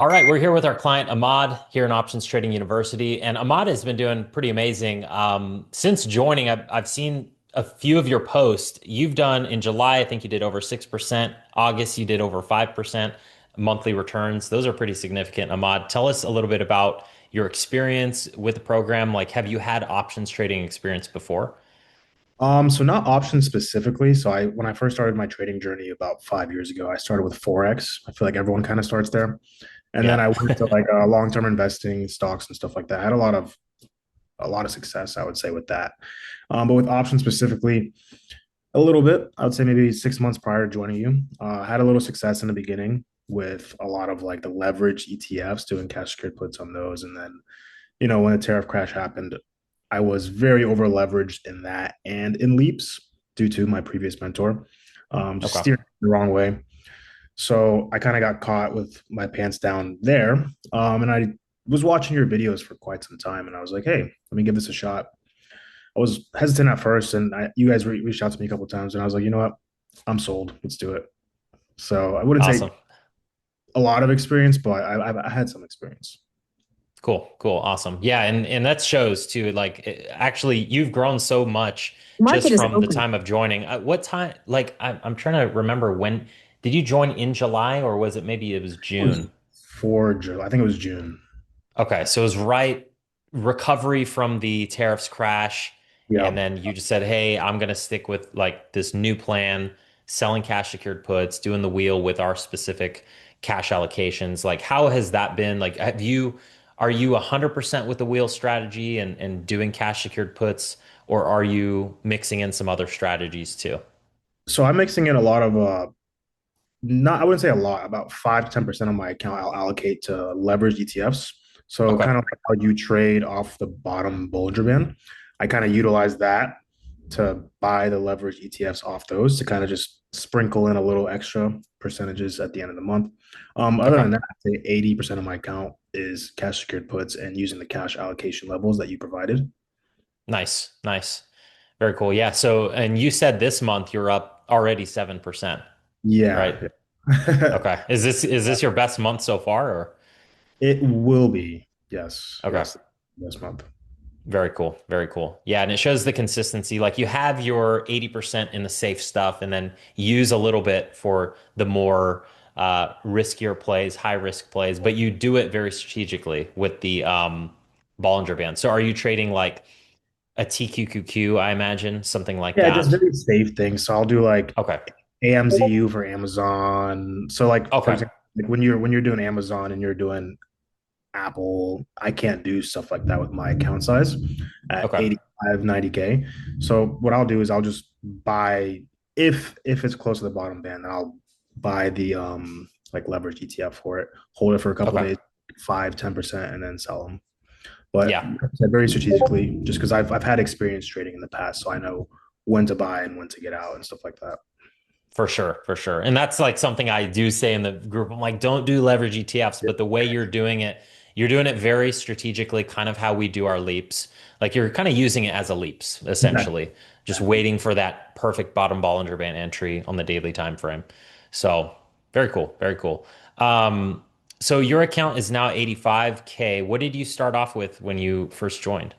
All right, we're here with our client Ahmad here in Options Trading University, and Ahmad has been doing pretty amazing. Since joining, I've seen a few of your posts. You've done in July, I think you did over 6%. August, you did over 5% monthly returns. Those are pretty significant. Ahmad, tell us a little bit about your experience with the program. Like, have you had options trading experience before? So not options specifically. So when I first started my trading journey about 5 years ago, I started with Forex. I feel like everyone kind of starts there. And then Yeah. I went to like long-term investing, stocks and stuff like that. I had a lot of success, I would say, with that. But with options specifically, a little bit, I would say maybe 6 months prior to joining you. I had a little success in the beginning with a lot of like the leverage ETFs, doing cash secured puts on those. And then, when the tariff crash happened, I was very over leveraged in that and in leaps due to my previous mentor, just Okay. steering the wrong way. So I kind of got caught with my pants down there. And I was watching your videos for quite some time, and I was like, hey, let me give this a shot. I was hesitant at first, and you guys reached out to me a couple of times, and I was like, you know what? I'm sold. Let's do it. So I wouldn't say Awesome. a lot of experience, but I had some experience. Cool, cool, awesome. Yeah, and that shows too. Like, actually, you've grown so much Market just is from the open. time of joining. What time? Like, I'm trying to remember when did you join in July or was it maybe it was It was June? for June. I think it was June. Okay, so it was right recovery from the tariffs crash, Yeah. and then you just said, "Hey, I'm gonna stick with like this new plan, selling cash secured puts, doing the wheel with our specific cash allocations." Like, how has that been? Like, are you 100% with the wheel strategy and doing cash secured puts, or are you mixing in some other strategies too? So I'm mixing in a lot of not I wouldn't say a lot, about 5 to 10% of my account I'll allocate to leveraged ETFs. So Okay, kind of like how you trade off the bottom Bollinger Band. I kind of utilize that to buy the leveraged ETFs off those to kind of just sprinkle in a little extra percentages at the end of the month. Other okay, than that, I'd say 80% of my account is cash secured puts and using the cash allocation levels that you provided. nice, nice, very cool. Yeah. So, and you said this month you're up already 7%, right? Yeah. Okay. Is this your best month so far or? It will be. Yes. Okay. Yes. This month. Very cool. Very cool. Yeah, and it shows the consistency. Like you have your 80% in the safe stuff and then use a little bit for the more riskier plays, high risk plays, but you do it very strategically with the Bollinger Band. So are you trading like a TQQQ, I imagine, something like Yeah, just that? very safe things. So I'll do like Okay. AMZU for Amazon. So like for Okay. example, like when you're doing Amazon and you're doing Apple, I can't do stuff like that with my account size at Okay. 85, 90K. So what I'll do is I'll just buy if it's close to the bottom band, then I'll buy the like leverage ETF for it, hold it for a couple of Okay. days, 5, 10%, and then sell them. But Yeah. very strategically, just because I've had experience trading in the past, so I know when to buy and when to get out and stuff like that. For sure, for sure. And that's like something I do say in the group. I'm like, don't do leverage ETFs, but the way you're doing it very strategically, kind of how we do our leaps. Like you're kind of using it as a leaps, essentially, just Exactly. waiting for that perfect bottom Bollinger Band entry on the daily time frame. So very cool, very cool. Um, so your account is now 85K. What did you start off with when you first joined?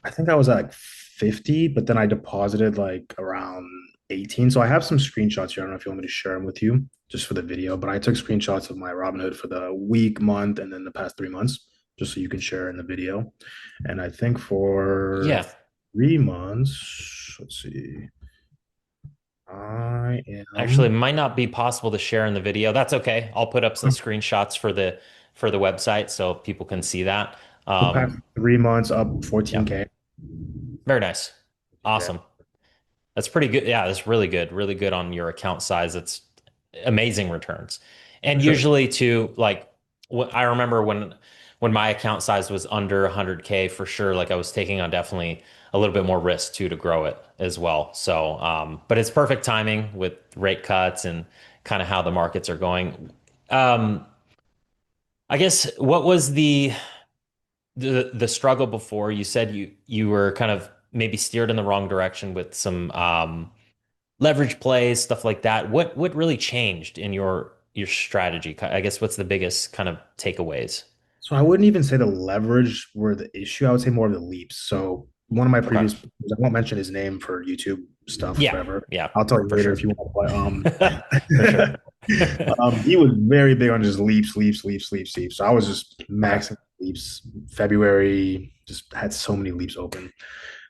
I think I was at like 50, but then I deposited like around 18. So I have some screenshots here. I don't know if you want me to share them with you just for the video, but I took screenshots of my Robinhood for the week, month, and then the past 3 months, just so you can share in the video. And I think for Yeah, 3 months, let's see, I actually, it am might not be possible to share in the video. That's okay. I'll put up some screenshots for the website so people can see that. the past Um, 3 months up yeah, 14K. very nice. Yeah. Awesome. That's pretty good. Yeah, that's really good. Really good on your account size. It's amazing returns. For And sure. usually too, like I remember when my account size was under 100K for sure, like I was taking on definitely a little bit more risk too to grow it as well. So, but it's perfect timing with rate cuts and kind of how the markets are going. Um, I guess what was the struggle before? You said you were kind of maybe steered in the wrong direction with some leverage plays, stuff like that. What really changed in your your strategy? I guess what's the biggest kind of takeaways? So I wouldn't even say the leverage were the issue. I would say more of the leaps. So one of my Okay. previous, I won't mention his name for YouTube stuff, Yeah. whatever. Yeah, I'll tell you for later if sure. you want. For sure. He was very big on just leaps, leaps, leaps, leaps, leaps. So I was just Okay. maxing leaps. February just had so many leaps open.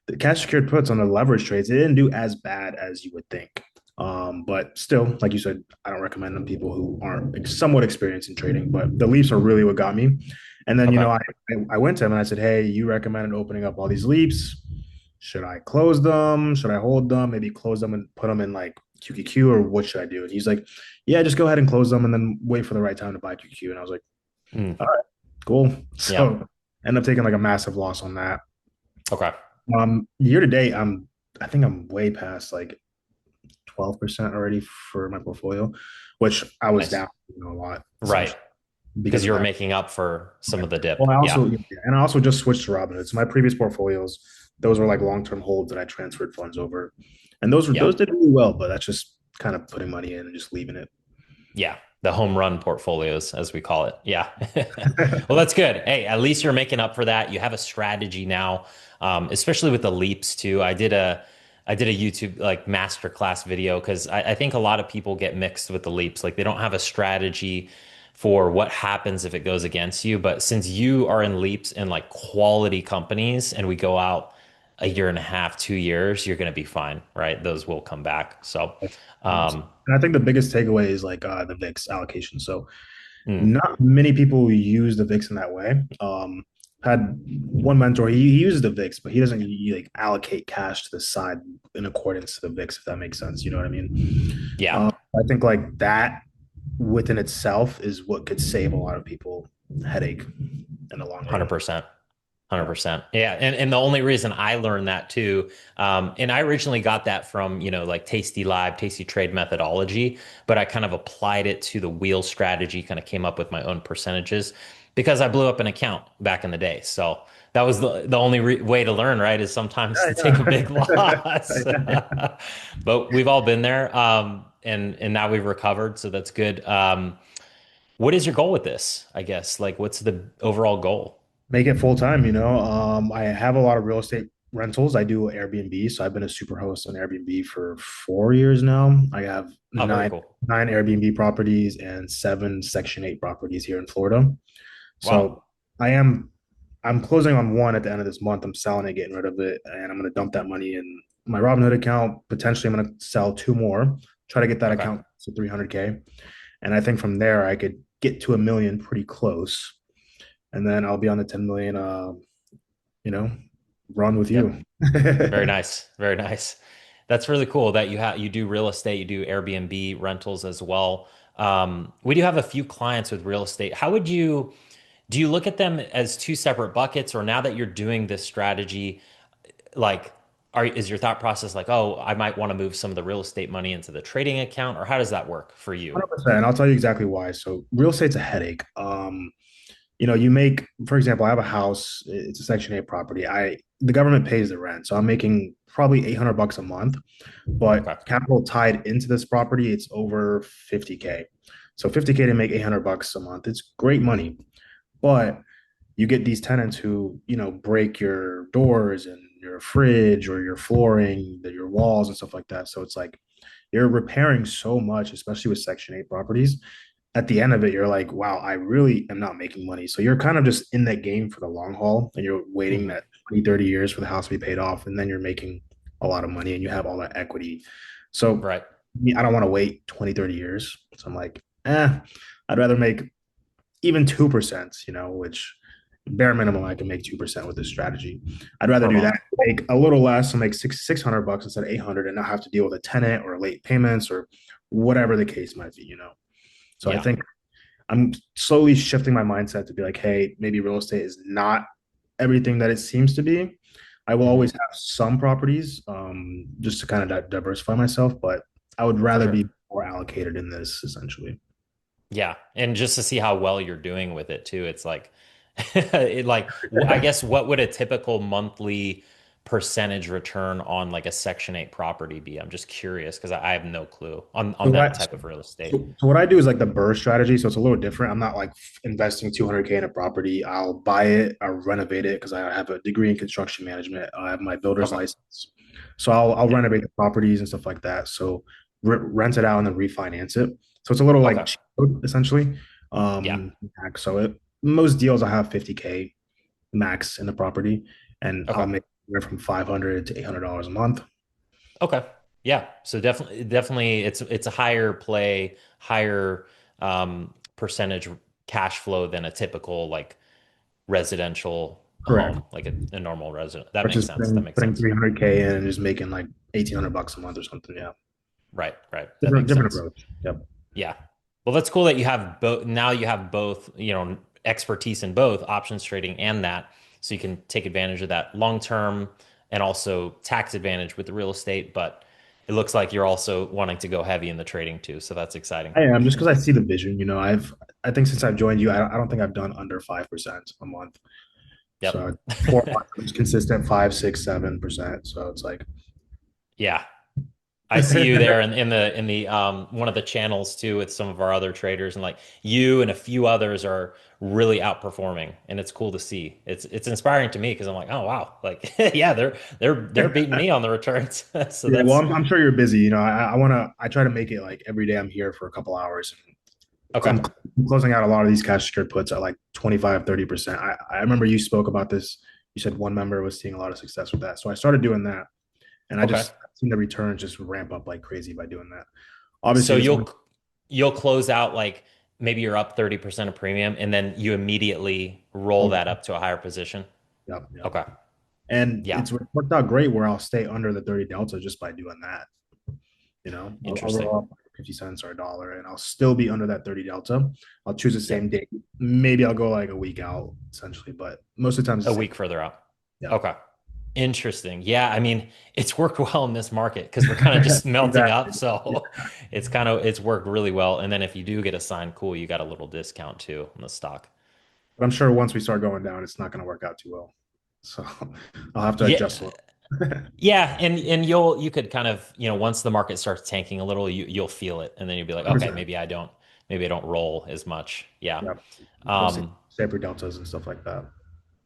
The cash secured puts on the leverage trades, it didn't do as bad as you would think. But still, like you said, I don't recommend them people who aren't somewhat experienced in trading. But the leaps are really what got me. And then, Okay. I went to him and I said, hey, you recommended opening up all these leaps. Should I close them? Should I hold them? Maybe close them and put them in like QQQ, or what should I do? And he's like, yeah, just go ahead and close them and then wait for the right time to buy QQ. And I was like, Mm, all right, cool. yeah. So end up taking like a massive loss on that. Okay. Year to date, I think I'm way past like 12% already for my portfolio, which I was Nice. down, a lot Right. essentially Because because of you were that. making up for some Yeah. of the dip. Well, Yeah. I also just switched to Robinhood. So my previous portfolios, those were like long-term holds that I transferred funds over, and Yeah. those did really well. But that's just kind of putting money in and just leaving it. Yeah. The home run portfolios, as we call it. Yeah. Well, that's good. Hey, at least you're making up for that. You have a strategy now, especially with the leaps too. I did a YouTube like masterclass video because I think a lot of people get mixed with the leaps. Like they don't have a strategy for what happens if it goes against you. But since you are in leaps in like quality companies and we go out a year and a half, 2 years, you're going to be fine, right? Those will come back. So, 100%. um, And I think the biggest takeaway is like the VIX allocation. So mm, not many people use the VIX in that way. Had one mentor, he uses the VIX, but he doesn't like allocate cash to the side in accordance to the VIX, if that makes sense. You know what I mean? yeah. I think like that within itself is what could save a lot of people headache in the long run. 100%. Yeah. 100%. Yeah. And the only reason I learned that too, and I originally got that from, like Tasty Live, Tasty Trade methodology, but I kind of applied it to the wheel strategy, kind of came up with my own percentages because I blew up an account back in the day. So that was the only way to learn, right? Is sometimes to take a big loss. But we've all been there. And now we've recovered. So that's good. What is your goal with this? I guess, like, what's the overall goal? Make it full time. I have a lot of real estate rentals. I do Airbnb, so I've been a super host on Airbnb for 4 years now. I have Oh, very cool. nine Airbnb properties and seven Section 8 properties here in Florida. Wow. So I am I'm closing on one at the end of this month. I'm selling it, getting rid of it, and I'm going to dump that money in my Robinhood account. Potentially, I'm going to sell two more, try to get that Okay. account to 300K. And I think from there, I could get to a million pretty close. And then I'll be on the 10 million, you know, run with Yep. you. Very nice. Very nice. That's really cool that you do real estate, you do Airbnb rentals as well. We do have a few clients with real estate. Do you look at them as two separate buckets, or now that you're doing this strategy, like, is your thought process like, oh, I might want to move some of the real estate money into the trading account, or how does that work for you? 100%. And I'll tell you exactly why. So real estate's a headache. You make, for example, I have a house. It's a Section 8 property. The government pays the rent, so I'm making probably $800 a month. But Okay. capital tied into this property, it's over 50K. So 50K to make $800 a month. It's great money, but you get these tenants who break your doors and your fridge or your flooring, your walls and stuff like that. So it's like you're repairing so much, especially with Section 8 properties. At the end of it, you're like, wow, I really am not making money. So you're kind of just in that game for the long haul and you're waiting Hmm. that 20, 30 years for the house to be paid off. And then you're making a lot of money and you have all that equity. So Right. I don't want to wait 20, 30 years. So I'm like, I'd rather make even 2%, which bare minimum I can make 2% with this strategy. I'd rather Per do month. that, make a little less and make $600 instead of 800 and not have to deal with a tenant or late payments or whatever the case might be. So I Yeah. think I'm slowly shifting my mindset to be like, hey, maybe real estate is not everything that it seems to be. I will always Hmm. have some properties, just to kind of diversify myself, but I would For rather sure. be more allocated in this essentially. Yeah. And just to see how well you're doing with it too, it's like, I guess what would a typical monthly percentage return on like a Section 8 property be? I'm just curious because I have no clue So on that what type of real estate. so what I do is like the burr strategy. So it's a little different. I'm not like investing 200K in a property. I'll buy it, I'll renovate it because I have a degree in construction management. I have my builder's Okay. license. So I'll Yeah. renovate the properties and stuff like that. So rent it out and then refinance it. So it's a little like Okay. cheat code, essentially. Yeah. Max. So most deals I have 50K max in the property, and I'll Okay. make anywhere from 500 to $800 a month. Okay. Yeah. So definitely it's a higher play, higher percentage cash flow than a typical like residential Correct. home, like a normal resident. That Or makes just sense. That makes putting sense. 300K in and just making like $1,800 a month or something. Yeah. Right, right. That Different makes different sense. approach. Yep. Yeah. Well, that's cool that you have both. Now you have both, expertise in both options trading and that. So you can take advantage of that long term and also tax advantage with the real estate. But it looks like you're also wanting to go heavy in the trading too. So that's exciting. I am just because I see the vision. I think since I've joined you, I don't think I've done under 5% a month. Yep. So 4 months, I'm just consistent 5, 6, 7%. So it's like Yeah. I see you there in the one of the channels too with some of our other traders and like you and a few others are really outperforming and it's cool to see. It's inspiring to me because I'm like, oh wow, like yeah, they're beating me on the returns. So yeah. Well, that's I'm sure you're busy. I try to make it like every day I'm here for a couple hours. okay. I'm closing out a lot of these cash secured puts at like 25, 30%. I remember you spoke about this. You said one member was seeing a lot of success with that. So I started doing that. And Okay. I've seen the returns just ramp up like crazy by doing that. So Obviously, this one, you'll close out like maybe you're up 30% of premium and then you immediately roll oh, that up to a higher position. yep, yep. Okay. And Yeah. it's worked out great where I'll stay under the 30 delta just by doing that. I'll Interesting. roll up 50 cents or a dollar and I'll still be under that 30 delta. I'll choose the Yep. same date. Maybe I'll go like a week out essentially, but most of the time it's A the same. week further out. Yeah. Okay. Interesting. Yeah, I mean, it's worked well in this market because we're kind of just melting Exactly. up. Yeah. So it's worked really well. And then if you do get a sign, cool, you got a little discount too on the stock. But I'm sure once we start going down, it's not going to work out too well. So I'll have to adjust a Yeah. little. Yeah, and you could kind of, once the market starts tanking a little, you'll feel it. And then you'll be like, okay, 100%. maybe I don't roll as much. Yeah. Yeah. Those Um, saber deltas and stuff like that.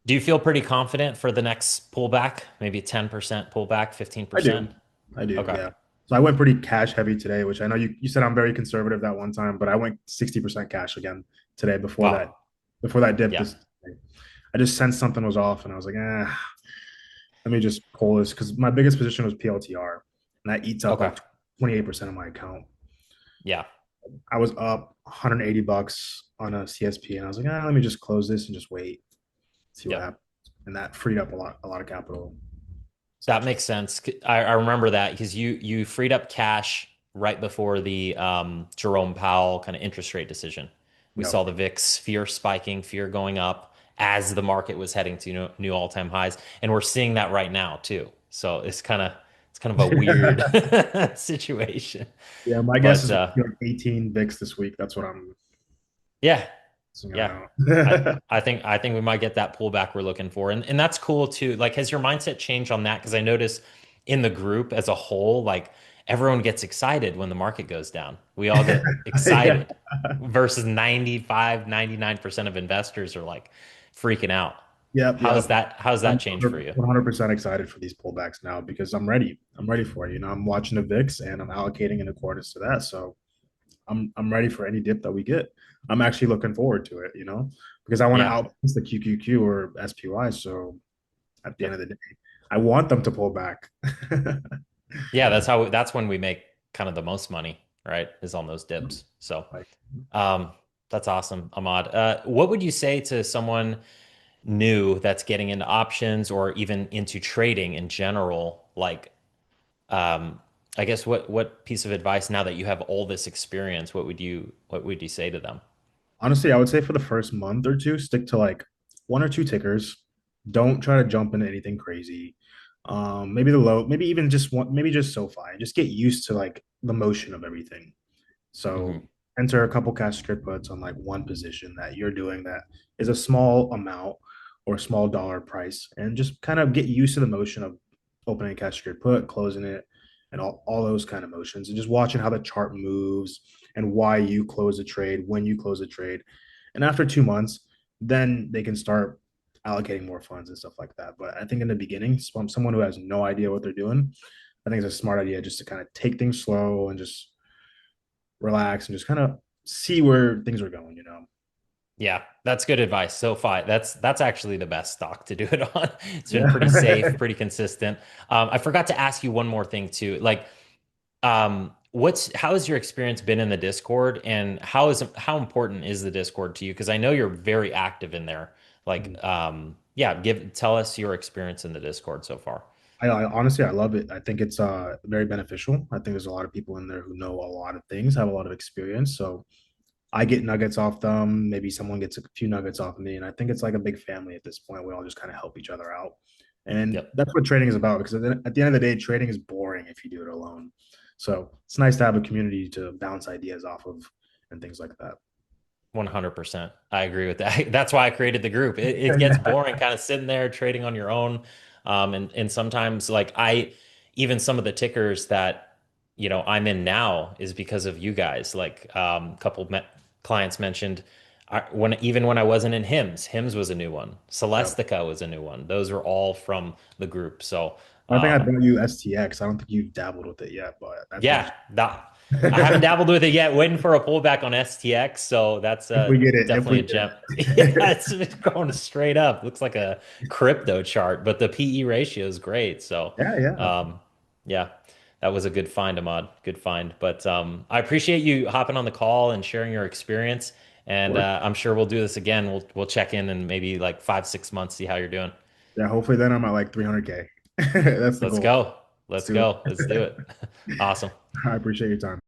do you feel pretty confident for the next pullback? Maybe 10% pullback, I 15%? do. I do. Okay. Yeah. So I went pretty cash heavy today, which I know you said I'm very conservative that one time, but I went 60% cash again today Wow. before that dip Yeah. this I just sensed something was off and I was like, let me just pull this because my biggest position was PLTR and that eats up Okay. like 28% of my account. Yeah. I was up $180 on a CSP and I was like, let me just close this and just wait, see what Yep. happens. And that freed up a lot of capital. That Essentially. makes sense. I remember that because you freed up cash right before the Jerome Powell kind of interest rate decision. We Yep. saw the VIX fear spiking, fear going up as the market was heading to new all-time highs, and we're seeing that right now too. So it's kind of a weird situation. Yeah, my guess But is like 18 VIX this week. That's what I'm yeah, seeing yeah. around. I think we might get that pullback we're looking for. And that's cool too. Like, has your mindset changed on that? Because I notice in the group as a whole, like everyone gets excited when the market goes down. We all get Yeah. excited versus 95, 99% of investors are like freaking out. Yep. Yep. How's that I'm change for you? 100% excited for these pullbacks now because I'm ready. I'm ready for it. I'm watching the VIX and I'm allocating in accordance to that. So I'm ready for any dip that we get. I'm actually looking forward to it, because I want to Yeah. outpace the QQQ or SPY. So at the end Yep. of the day, I want them to pull back. Yeah, that's when we make kind of the most money, right? Is on those dips. So Like, um that's awesome, Ahmad. What would you say to someone new that's getting into options or even into trading in general? Like, I guess what piece of advice now that you have all this experience, what would you say to them? honestly, I would say for the first month or two, stick to like one or two tickers. Don't try to jump into anything crazy. Maybe the low, maybe even just one, maybe just SoFi. Just get used to like the motion of everything. So Hmm. enter a couple cash script puts on like one position that you're doing that is a small amount or a small dollar price, and just kind of get used to the motion of opening a cash secured put, closing it, and all those kind of motions, and just watching how the chart moves and why you close a trade, when you close a trade. And after 2 months, then they can start allocating more funds and stuff like that. But I think in the beginning, someone who has no idea what they're doing, I think it's a smart idea just to kind of take things slow and just relax and just kind of see where things are going, you know? Yeah, that's good advice. SoFi, that's actually the best stock to do it on. It's been pretty safe, Yeah. pretty consistent. I forgot to ask you one more thing too. Like, how has your experience been in the Discord, and how important is the Discord to you? Because I know you're very active in there. Like, yeah, tell us your experience in the Discord so far. I honestly I love it. I think it's very beneficial. I think there's a lot of people in there who know a lot of things, have a lot of experience. So I get nuggets off them. Maybe someone gets a few nuggets off of me, and I think it's like a big family at this point. We all just kind of help each other out, and Yep. that's what trading is about. Because at the end of the day, trading is boring if you do it alone. So it's nice to have a community to bounce ideas off of and things like that. 100%. I agree with that. That's why I created the group. It gets boring kind of sitting there trading on your own. And sometimes even some of the tickers that, I'm in now is because of you guys. Like, a couple clients mentioned even when I wasn't in HIMS was a new one. Yeah. Celestica was a new one. Those were all from the group. So, I think I um, bought you STX. I don't think you've dabbled with it yet, but that's yeah, interesting. I haven't dabbled with it yet. Waiting for a pullback on STX, so that's If we get it, if definitely we a get gem. Yeah, it. it's going straight up. Looks like a crypto chart, but the PE ratio is great. So, Yeah, yeah. um, yeah, that was a good find, Ahmad. Good find. But I appreciate you hopping on the call and sharing your experience. Of And course. I'm sure we'll do this again. We'll check in maybe like 5, 6 months, see how you're doing. Yeah, hopefully then I'm at like 300K. That's the Let's goal. go. Let's Let's do go. Let's do it. it. Awesome. I appreciate your time.